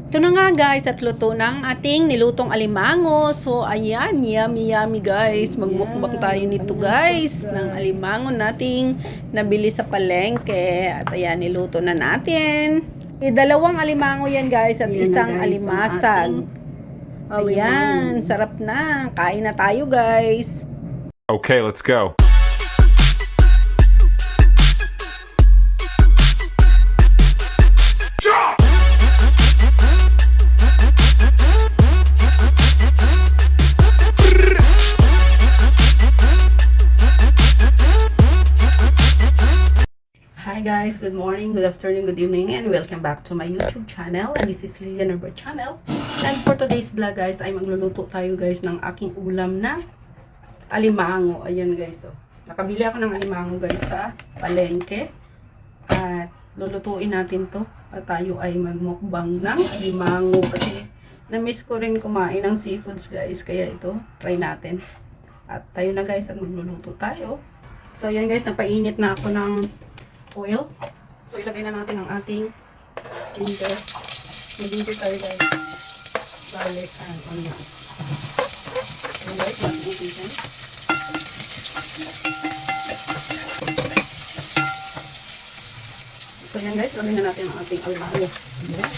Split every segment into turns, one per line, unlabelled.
Ito na nga guys, at luto ng ating nilutong alimango. So ayan, yummy yummy guys. Magmukbang tayo nito guys, ng alimango nating nabili sa palengke. At ayan, niluto na natin. Dalawang alimango yan guys at isang alimasag. Ayan, sarap na. Kain na tayo guys.
Okay, let's go.
Hi guys, good morning, good afternoon, good evening, and welcome back to my YouTube channel. And this is Lilian Herbert channel. And for today's vlog guys, ay magluluto tayo guys ng aking ulam na alimango. Ayan guys, so nakabili ako ng alimango guys sa palengke. At lulutuin natin to. At tayo ay magmukbang ng alimango kasi na-miss ko rin kumain ng seafoods guys. Kaya ito, try natin. At tayo na guys, at magluluto tayo. So ayan guys, napainit na ako ng oil. So ilagay na natin ang ating ginger. May ginger tayo guys. Garlic and onion. So guys, natin. So yan guys, lagay na natin ang ating alimango. Ayan.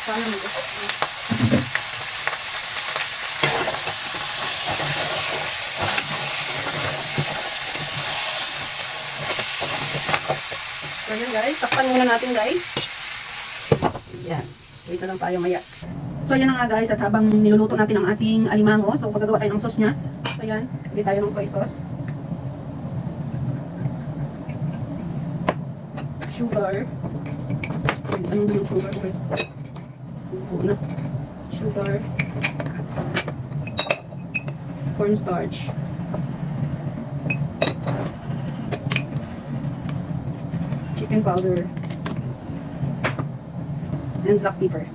Sana mo gusto. So yan guys, takpan muna natin guys. Yan. Wait na lang tayo maya. So yan na nga guys, at habang niluluto natin ang ating alimango, so magagawa tayo ng sauce nya. So yan, bili tayo ng soy sauce. Sugar. Anong yung sugar guys? Una. Sugar. Cornstarch. Chicken powder. And black pepper.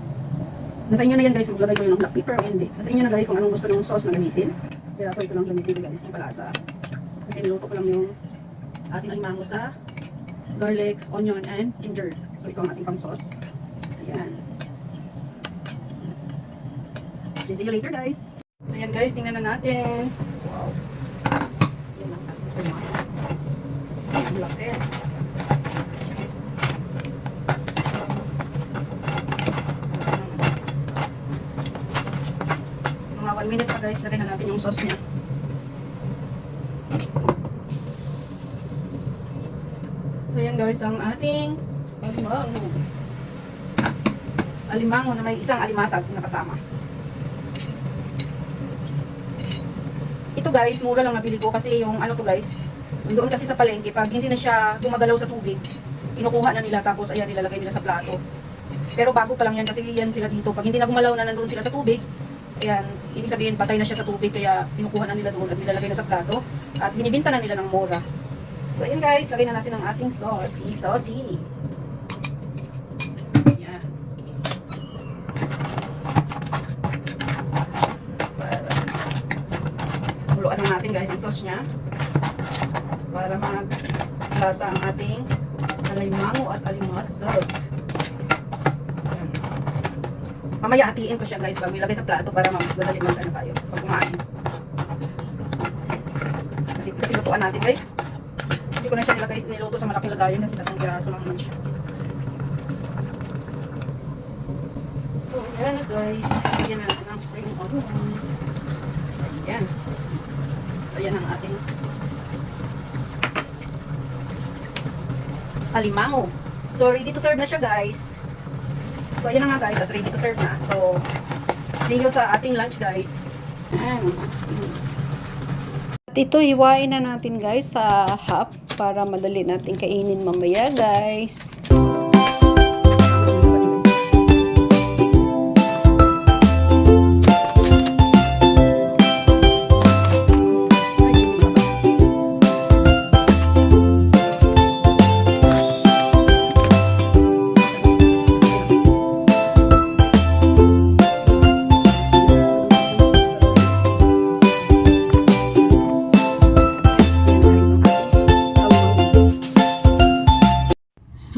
Nasa inyo na yan guys, maglagay ko yun ng black pepper o hindi. Nasa inyo na guys kung anong gusto ng sauce na gamitin. Kaya ako ito lang gamitin guys, yung palasa. Kasi niluto ko lang yung ating alimango sa garlic, onion, and ginger. So ito ang ating pang sauce. Ayan. Okay, see you later guys. So yan guys, tingnan na natin. Wow. Yan ang ating alimango. Ang laki. Mga 1 minute pa guys, lagay na natin yung sauce niya. So yan guys, ang ating alimango. Alimango na may isang alimasag na kasama. Ito guys, mura lang nabili ko kasi yung ano to guys, doon kasi sa palengke, pag hindi na siya gumagalaw sa tubig, kinukuha na nila tapos ayan nilalagay nila sa plato. Pero bago pa lang yan kasi yan sila dito. Pag hindi na gumalaw na nandoon sila sa tubig, ayan, ibig sabihin patay na siya sa tubig kaya kinukuha na nila doon at nilalagay na sa plato at binibinta na nila ng mura. So ayan guys, lagay na natin ang ating sauce. Saucy. Ayan. Huluan na natin guys ang sauce nya para maglasa ang ating alimango at alimasag. Mamaya hatiin ko siya guys bago ilagay sa plato para madali man tayo pag kumain. Kasi lutuan natin guys. Hindi ko na siya niluto sa malaking lagayan kasi tatang piraso lang naman siya. So yan na guys. Lagyan na natin ang spring onion. Ayan. So yan ang ating alimango. So ready to serve na siya guys. So, ayan na nga guys, at ready to serve na. So, see you sa ating lunch guys. At ito, hiwain na natin guys sa half para madali natin kainin mamaya guys.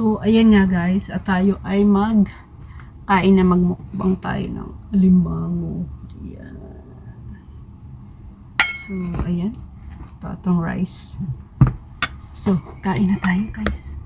So, ayan nga guys, at tayo ay kain na magmukbang tayo ng alimango. Ayan. So, ayan. Ito atong rice. So, kain na tayo guys.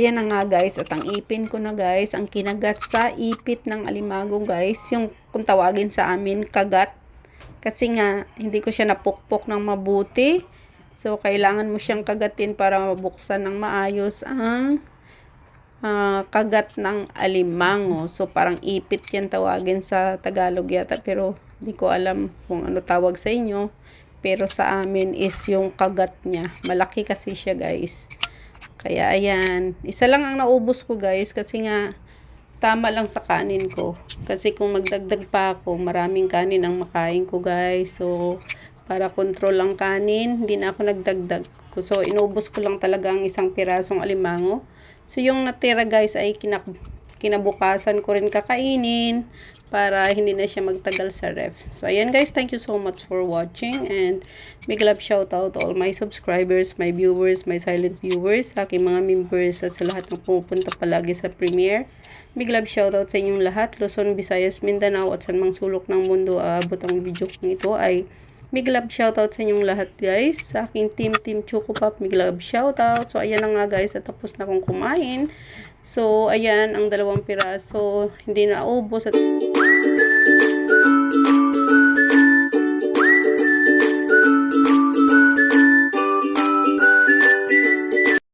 ayan na nga guys, at ang ipin ko na guys, ang kinagat sa ipit ng alimango guys, yung kung tawagin sa amin, kagat. Kasi nga, hindi ko siya napukpok ng mabuti. So, kailangan mo siyang kagatin para mabuksan ng maayos ang kagat ng alimango. So, parang ipit yan tawagin sa Tagalog yata, pero hindi ko alam kung ano tawag sa inyo. Pero sa amin is yung kagat niya. Malaki kasi siya guys. Kaya ayan, isa lang ang naubos ko guys kasi nga tama lang sa kanin ko. Kasi kung magdagdag pa ako, maraming kanin ang makain ko guys. So, para control ang kanin, hindi na ako nagdagdag. So, inubos ko lang talaga ang isang pirasong alimango. So, yung natira guys ay kinabukasan ko rin kakainin para hindi na siya magtagal sa ref. So, ayan guys, thank you so much for watching and big love shout out to all my subscribers, my viewers, my silent viewers, sa aking mga members at sa lahat ng pumupunta palagi sa premiere. Big love shout out sa inyong lahat, Luzon, Visayas, Mindanao at saan mang sulok ng mundo aabot ang video kong ito ay big love shout out sa inyong lahat guys. Sa aking team Choco Pop, big love shout out. So, ayan na nga guys, at tapos na akong kumain. So, ayan, ang 2 piraso, hindi na ubos at